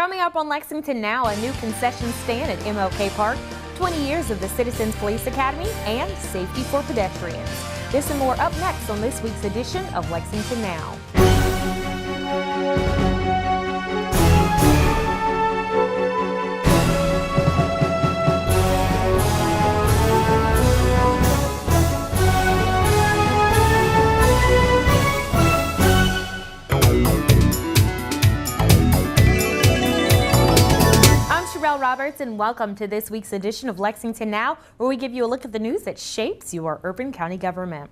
Coming up on Lexington Now, a new concession stand at MLK Park, 20 years of the Citizens Police Academy, and safety for pedestrians. This and more up next on this week's edition of Lexington Now. Roberts, and welcome to this week's edition of Lexington Now, where we give you a look at the news that shapes your urban county government.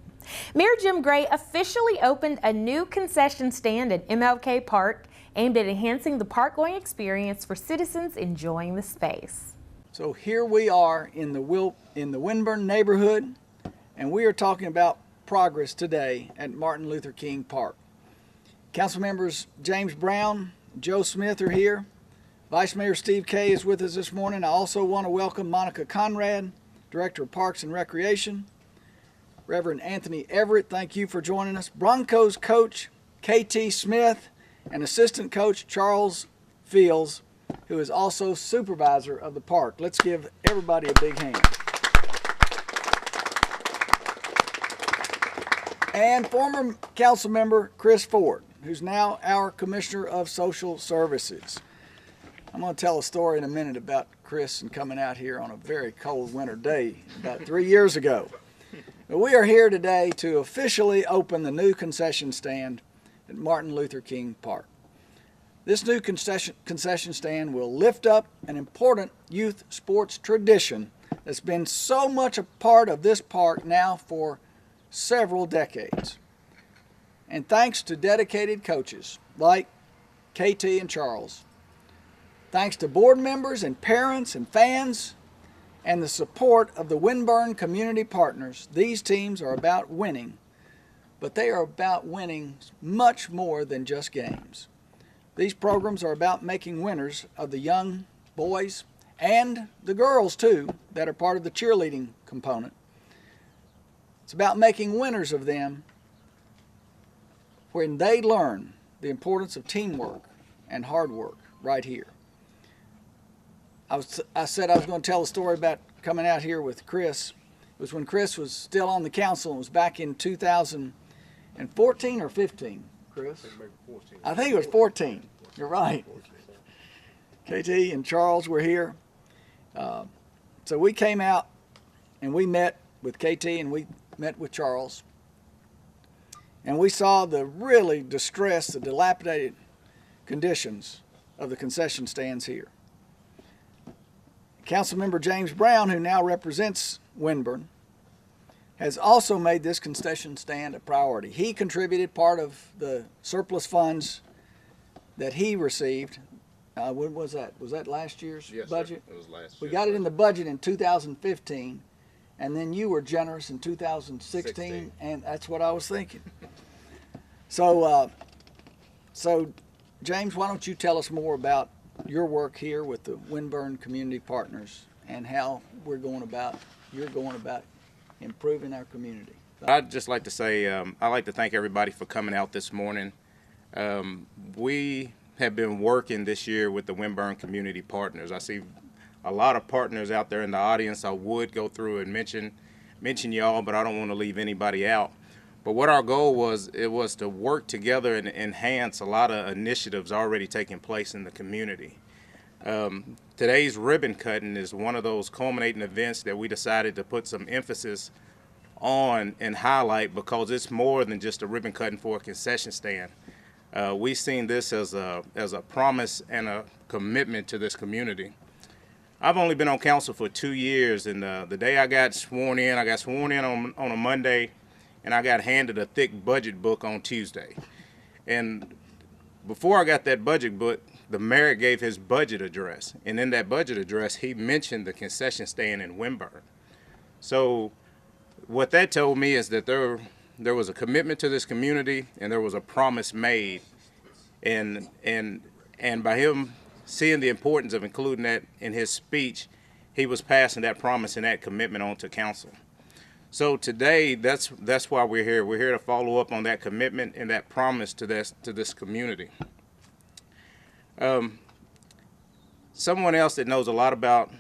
Mayor Jim Gray officially opened a new concession stand at MLK Park aimed at enhancing the park-going experience for citizens enjoying the space. So here we are in the Wayfinding neighborhood, and we are talking about progress today at Martin Luther King Park. Council members James Brown, Joe Smith are here. Vice Mayor Steve Kay is with us this morning. I also want to welcome Monica Conrad, Director of Parks and Recreation. Reverend Anthony Everett, thank you for joining us. Broncos coach KT Smith and assistant coach Charles Fields, who is also supervisor of the park. Let's give everybody a big hand. And former council member Chris Ford, who's now our Commissioner of Social Services. I'm going to tell a story in a minute about Chris and coming out here on a very cold winter day about 3 years ago. But we are here today to officially open the new concession stand at Martin Luther King Park. This new concession stand will lift up an important youth sports tradition that's been so much a part of this park now for several decades. And thanks to dedicated coaches like KT and Charles, thanks to board members and parents and fans, and the support of the Wayfinding community partners, these teams are about winning, but they are about winning much more than just games. These programs are about making winners of the young boys and the girls too that are part of the cheerleading component. It's about making winners of them when they learn the importance of teamwork and hard work right here. I said I was going to tell a story about coming out here with Chris. It was when Chris was still on the council. It was back in 2014 or 15, Chris? I think it was 14. You're right. KT and Charles were here. So we came out and we met with KT and we met with Charles. And we saw the really distressed, the dilapidated conditions of the concession stands here. Councilmember James Brown, who now represents Wayfinding, has also made this concession stand a priority. He contributed part of the surplus funds that he received. When was that? Was that last year's budget? Sir. It was last We year's got it in the budget in 2015, and then you were generous in 2016, and that's what I was thinking. So James, why don't you tell us more about your work here with the Wayfinding community partners and how you're going about improving our community. I'd just like to say I'd like to thank everybody for coming out this morning. We have been working this year with the Wayfinding community partners. I see a lot of partners out there in the audience. I would go through and mention y'all, but I don't want to leave anybody out. But what our goal was, it was to work together and enhance a lot of initiatives already taking place in the community. Today's ribbon cutting is one of those culminating events that we decided to put some emphasis on and highlight because it's more than just a ribbon cutting for a concession stand. We've seen this as a promise and a commitment to this community. I've only been on council for 2 years, and the day I got sworn in on a Monday, and I got handed a thick budget book on Tuesday. And before I got that budget book, the mayor gave his budget address. And in that budget address, he mentioned the concession stand in Wayfinding. So what that told me is that there was a commitment to this community and there was a promise made. And by him seeing the importance of including that in his speech, he was passing that promise and that commitment on to council. So today, that's why we're here. We're here to follow up on that commitment and that promise to this community. Someone else that knows a lot about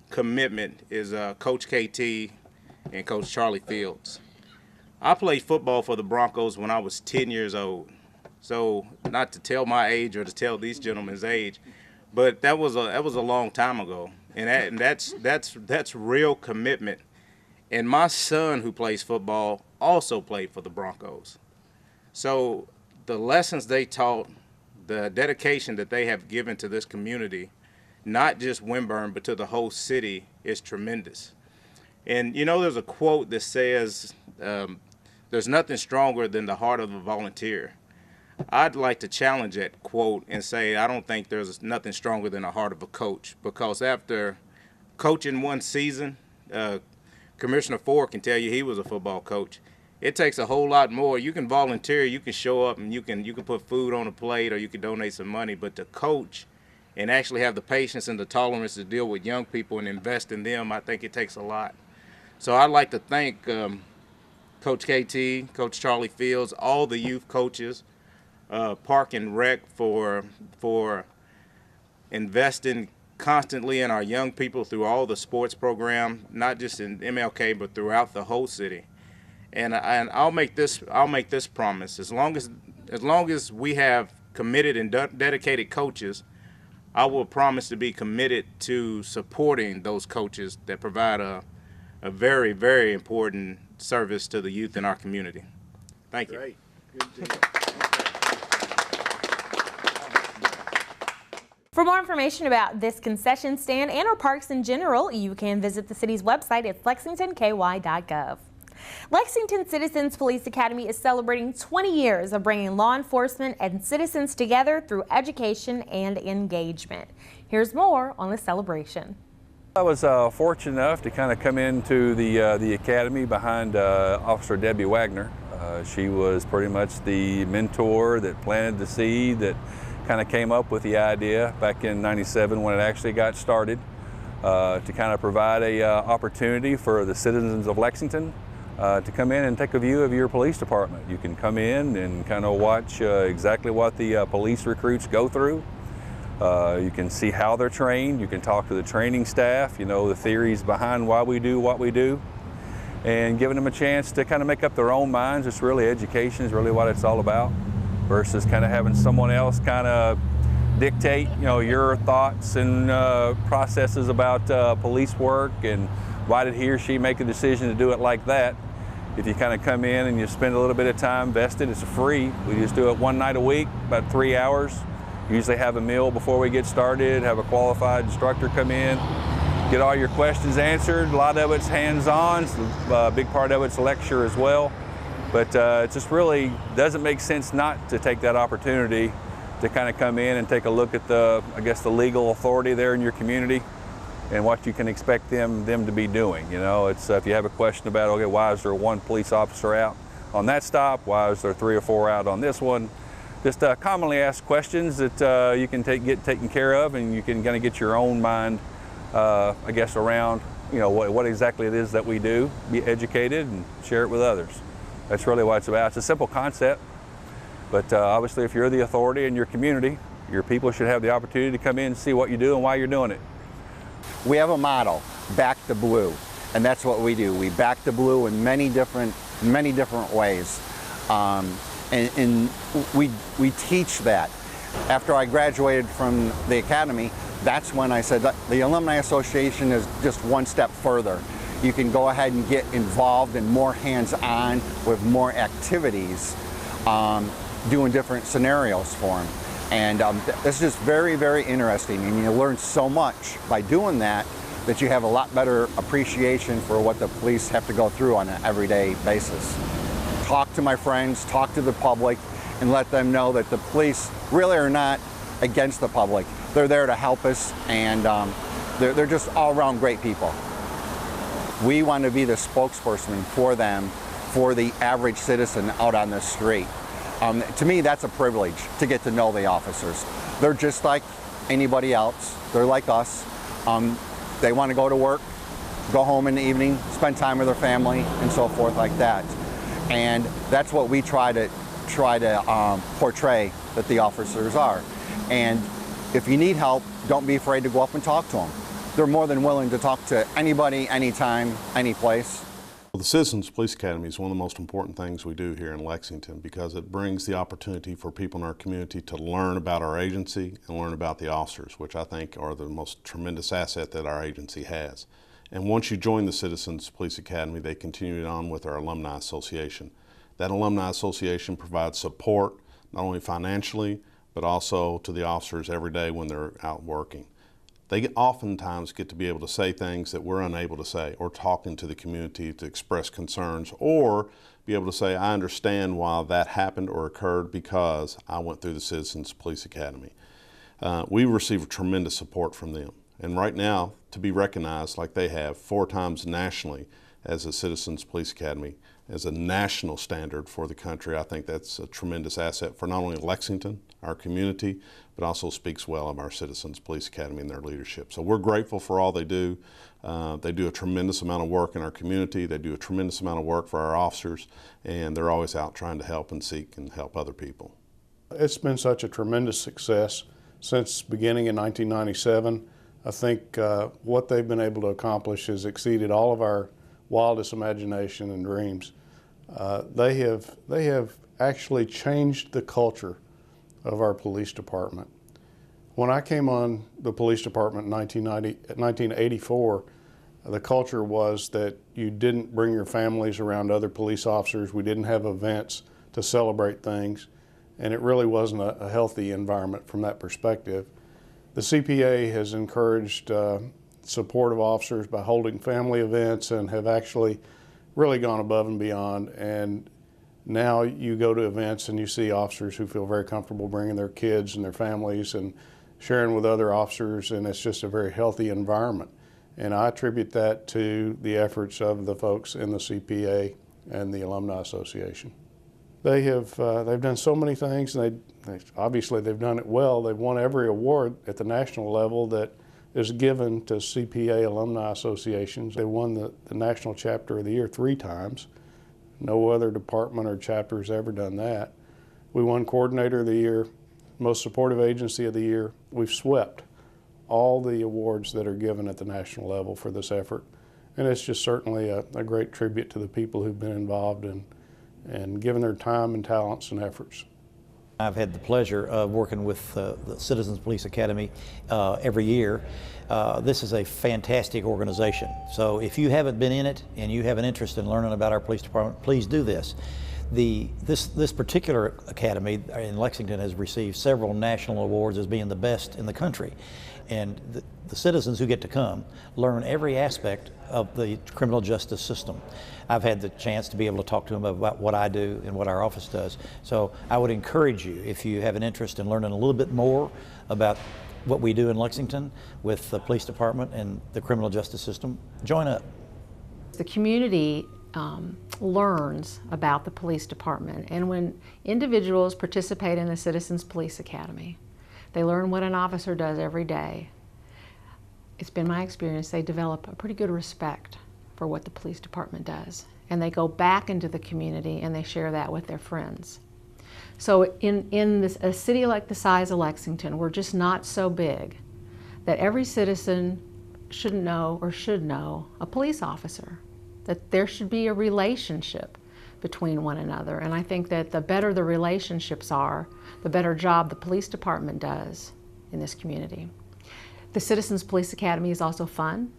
commitment is Coach KT and Coach Charlie Fields. I played football for the Broncos when I was 10 years old. So not to tell my age or to tell these gentlemen's age, but that was a long time ago, and that's real commitment. And my son, who plays football, also played for the Broncos. So the lessons they taught, the dedication that they have given to this community, not just Wimburn, but to the whole city, is tremendous. And you know, there's a quote that says, there's nothing stronger than the heart of a volunteer. I'd like to challenge that quote and say I don't think there's nothing stronger than the heart of a coach, because after coaching one season, Commissioner Ford can tell you he was a football coach. It takes a whole lot more. You can volunteer, you can show up, and you can put food on a plate, or you can donate some money, but to coach and actually have the patience and the tolerance to deal with young people and invest in them, I think it takes a lot. So I'd like to thank Coach KT, Coach Charlie Fields, all the youth coaches, Park and Rec for investing constantly in our young people through all the sports program, not just in MLK but throughout the whole city. And I'll make this promise: as long as we have committed and dedicated coaches, I will promise to be committed to supporting those coaches that provide a very, very important service to the youth in our community. Thank you. Great. Good deal. For more information about this concession stand and our parks in general, you can visit the city's website at lexingtonky.gov. Lexington Citizens Police Academy is celebrating 20 years of bringing law enforcement and citizens together through education and engagement. Here's more on the celebration. I was fortunate enough to kind of come into the academy behind Officer Debbie Wagner. She was pretty much the mentor that planted the seed that kind of came up with the idea back in '97 when it actually got started, to kind of provide a opportunity for the citizens of Lexington to come in and take a view of your police department. You can come in and kind of watch exactly what the police recruits go through. You can see how they're trained. You can talk to the training staff, you know, the theories behind why we do what we do, and giving them a chance to kind of make up their own minds. It's really education is really what it's all about, versus kind of having someone else kind of dictate, you know, your thoughts and processes about police work and why did he or she make a decision to do it like that. If you kind of come in and you spend a little bit of time vested, it's free. We just do it one night a week, about 3 hours. Usually have a meal before we get started, have a qualified instructor come in, get all your questions answered. A lot of it's hands-on, a big part of it's lecture as well. But it just really doesn't make sense not to take that opportunity to kind of come in and take a look at the legal authority there in your community and what you can expect them to be doing. You know, it's if you have a question about, okay, why is there one police officer out on that stop? Why is there 3 or 4 out on this one? Just commonly asked questions that you can get taken care of, and you can kind of get your own mind, around, you know, what exactly it is that we do, be educated and share it with others. That's really what it's about. It's a simple concept, but obviously if you're the authority in your community, your people should have the opportunity to come in and see what you do and why you're doing it. We have a motto, back the blue, and that's what we do. We back the blue in many different ways, and we teach that. After I graduated from the academy, that's when I said that the Alumni Association is just one step further. You can go ahead and get involved and more hands-on with more activities, doing different scenarios for them. And it's just very, very interesting, and you learn so much by doing that you have a lot better appreciation for what the police have to go through on an everyday basis. Talk to my friends, talk to the public, and let them know that the police really are not against the public. They're there to help us, and they're just all-around great people. We want to be the spokesperson for them, for the average citizen out on the street. To me, that's a privilege to get to know the officers. They're just like anybody else. They're like us. They want to go to work, go home in the evening, spend time with their family, and so forth like that. And that's what we try to portray that the officers are. And If you need help, don't be afraid to go up and talk to them. They're more than willing to talk to anybody, anytime, any place. Well, the Citizens Police Academy is one of the most important things we do here in Lexington because it brings the opportunity for people in our community to learn about our agency and learn about the officers, which I think are the most tremendous asset that our agency has. And once you join the Citizens Police Academy, they continue it on with our Alumni Association. That Alumni Association provides support not only financially, but also to the officers every day when they're out working. They oftentimes get to be able to say things that we're unable to say, or talking to the community to express concerns, or be able to say, I understand why that happened or occurred because I went through the Citizens Police Academy. We receive tremendous support from them. And right now, to be recognized like they have 4 times nationally as a Citizens Police Academy, as a national standard for the country, I think that's a tremendous asset for not only Lexington, our community, but also speaks well of our Citizens Police Academy and their leadership. So we're grateful for all they do. They do a tremendous amount of work in our community. They do a tremendous amount of work for our officers, and they're always out trying to help and seek and help other people. It's been such a tremendous success since beginning in 1997. I think what they've been able to accomplish has exceeded all of our wildest imagination and dreams. They have actually changed the culture of our police department. When I came on the police department in 1984, the culture was that you didn't bring your families around other police officers. We didn't have events to celebrate things, and it really wasn't a healthy environment from that perspective. The CPA has encouraged support of officers by holding family events and have actually really gone above and beyond. And now you go to events and you see officers who feel very comfortable bringing their kids and their families and sharing with other officers, and it's just a very healthy environment. And I attribute that to the efforts of the folks in the CPA and the Alumni Association. They've done so many things, and obviously they've done it well. They've won every award at the national level that is given to CPA alumni associations. They won the National Chapter of the Year 3 times. No other department or chapter has ever done that. We won Coordinator of the Year, Most Supportive Agency of the Year. We've swept all the awards that are given at the national level for this effort. And it's just certainly a great tribute to the people who've been involved and given their time and talents and efforts. I've had the pleasure of working with the Citizens Police Academy every year. This is a fantastic organization. So if you haven't been in it and you have an interest in learning about our police department, please do this. This particular academy in Lexington has received several national awards as being the best in the country. And the citizens who get to come learn every aspect of the criminal justice system. I've had the chance to be able to talk to them about what I do and what our office does. So I would encourage you, if you have an interest in learning a little bit more about what we do in Lexington with the police department and the criminal justice system, join up. The community learns about the police department, and when individuals participate in the Citizens Police Academy, they learn what an officer does every day. It's been my experience they develop a pretty good respect for what the police department does, and they go back into the community and they share that with their friends. So in a city like the size of Lexington, we're just not so big that every citizen shouldn't know or should know a police officer, that there should be a relationship between one another. And I think that the better the relationships are, the better job the police department does in this community. The Citizens Police Academy is also fun.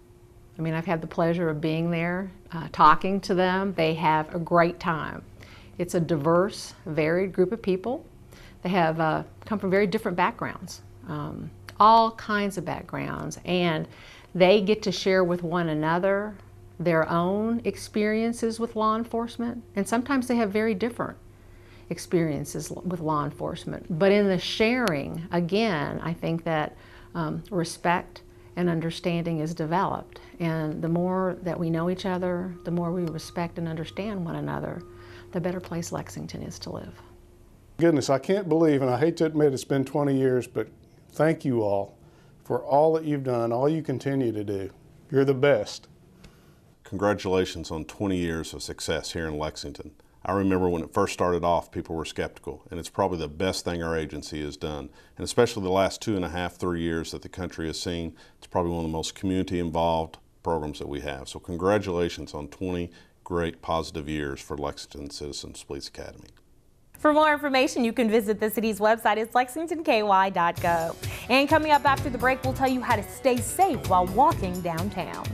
I mean, I've had the pleasure of being there, talking to them. They have a great time. It's a diverse, varied group of people. They have come from very different backgrounds, all kinds of backgrounds, and they get to share with one another their own experiences with law enforcement, and sometimes they have very different experiences with law enforcement. But in the sharing, again, I think that respect and understanding is developed, and the more that we know each other, the more we respect and understand one another, the better place Lexington is to live. Goodness, I can't believe, and I hate to admit it's been 20 years, but thank you all for all that you've done, all you continue to do. You're the best. Congratulations on 20 years of success here in Lexington. I remember when it first started off, people were skeptical, and it's probably the best thing our agency has done. And especially the last 2.5, 3 years that the country has seen, it's probably one of the most community-involved programs that we have. So congratulations on 20 great positive years for Lexington Citizens Police Academy. For more information, you can visit the city's website. It's lexingtonky.gov. And coming up after the break, we'll tell you how to stay safe while walking downtown.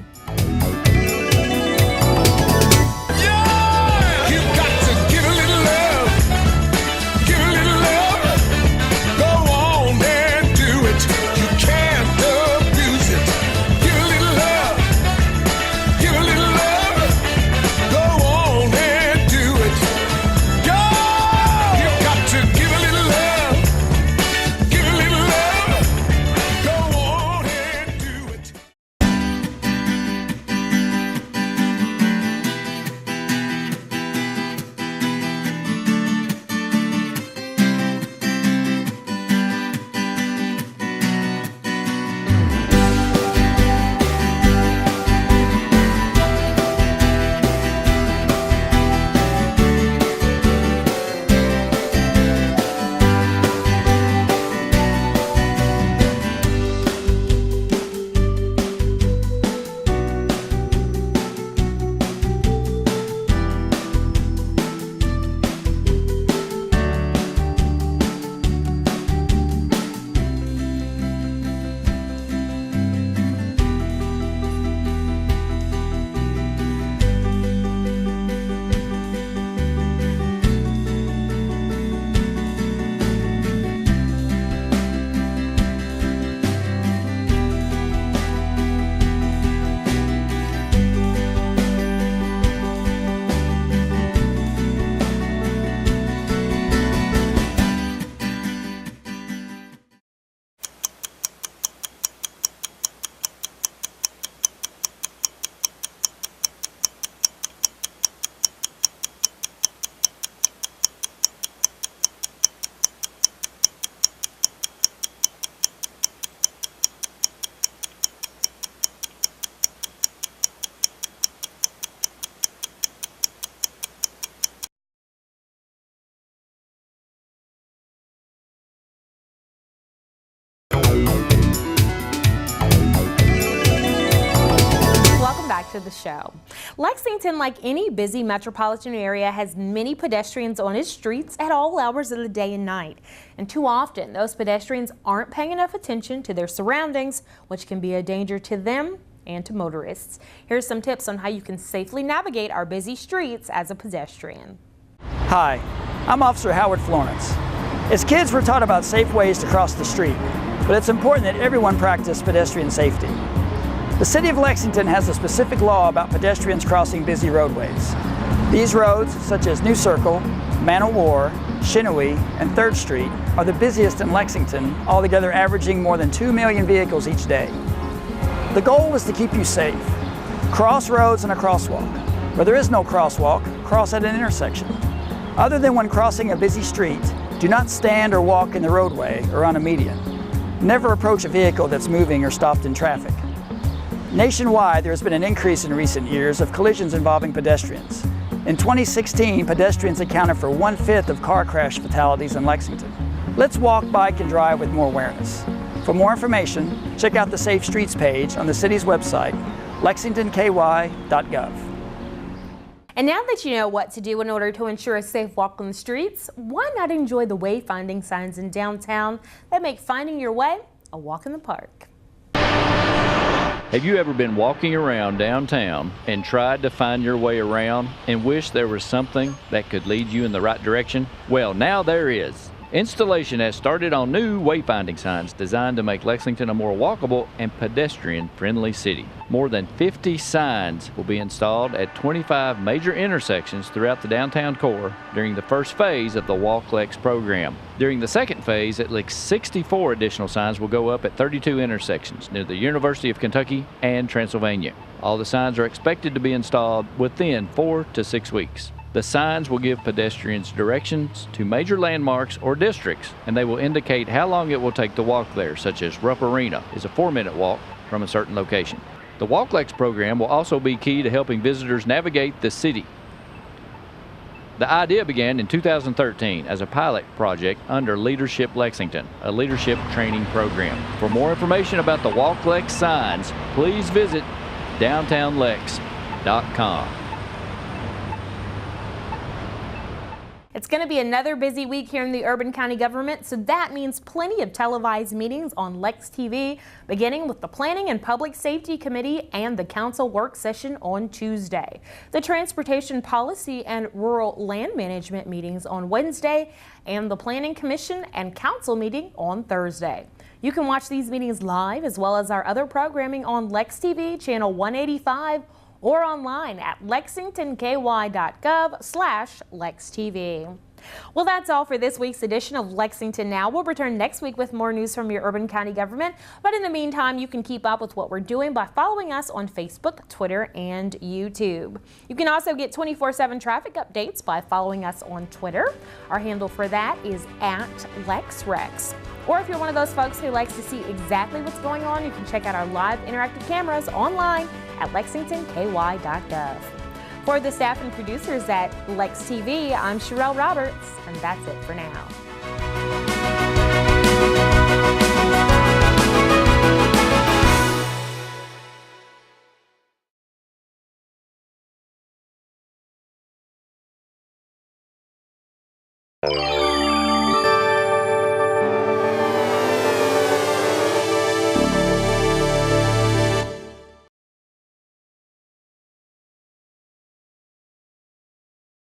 Back to the show. Lexington, like any busy metropolitan area, has many pedestrians on its streets at all hours of the day and night. And too often, those pedestrians aren't paying enough attention to their surroundings, which can be a danger to them and to motorists. Here's some tips on how you can safely navigate our busy streets as a pedestrian. Hi, I'm Officer Howard Florence. As kids, we're taught about safe ways to cross the street, but it's important that everyone practice pedestrian safety. The City of Lexington has a specific law about pedestrians crossing busy roadways. These roads, such as New Circle, Man o' War, Chenoweth, and 3rd Street, are the busiest in Lexington, altogether averaging more than 2 million vehicles each day. The goal is to keep you safe. Cross roads and a crosswalk. Where there is no crosswalk, cross at an intersection. Other than when crossing a busy street, do not stand or walk in the roadway or on a median. Never approach a vehicle that's moving or stopped in traffic. Nationwide, there has been an increase in recent years of collisions involving pedestrians. In 2016, pedestrians accounted for 1/5 of car crash fatalities in Lexington. Let's walk, bike, and drive with more awareness. For more information, check out the Safe Streets page on the city's website, lexingtonky.gov. And now that you know what to do in order to ensure a safe walk on the streets, why not enjoy the wayfinding signs in downtown that make finding your way a walk in the park? Have you ever been walking around downtown and tried to find your way around and wish there was something that could lead you in the right direction? Well, now there is. Installation has started on new wayfinding signs designed to make Lexington a more walkable and pedestrian-friendly city. More than 50 signs will be installed at 25 major intersections throughout the downtown core during the first phase of the Walk Lex program. During the second phase, at least 64 additional signs will go up at 32 intersections near the University of Kentucky and Transylvania. All the signs are expected to be installed within 4 to 6 weeks. The signs will give pedestrians directions to major landmarks or districts, and they will indicate how long it will take to walk there, such as Rupp Arena is a 4-minute walk from a certain location. The Walk Lex program will also be key to helping visitors navigate the city. The idea began in 2013 as a pilot project under Leadership Lexington, a leadership training program. For more information about the Walk Lex signs, please visit downtownlex.com. It's going to be another busy week here in the urban county government, so that means plenty of televised meetings on Lex TV, beginning with the Planning and Public Safety Committee and the Council work session on Tuesday. The Transportation Policy and Rural Land Management meetings on Wednesday, and the Planning Commission and Council meeting on Thursday. You can watch these meetings live as well as our other programming on Lex TV, channel 185, or online at lexingtonky.gov/LexTV. Well, that's all for this week's edition of Lexington Now. We'll return next week with more news from your urban county government. But in the meantime, you can keep up with what we're doing by following us on Facebook, Twitter, and YouTube. You can also get 24/7 traffic updates by following us on Twitter. Our handle for that is @LexRex. Or if you're one of those folks who likes to see exactly what's going on, you can check out our live interactive cameras online at lexingtonky.gov. For the staff and producers at Lex TV, I'm Sherelle Roberts, and that's it for now.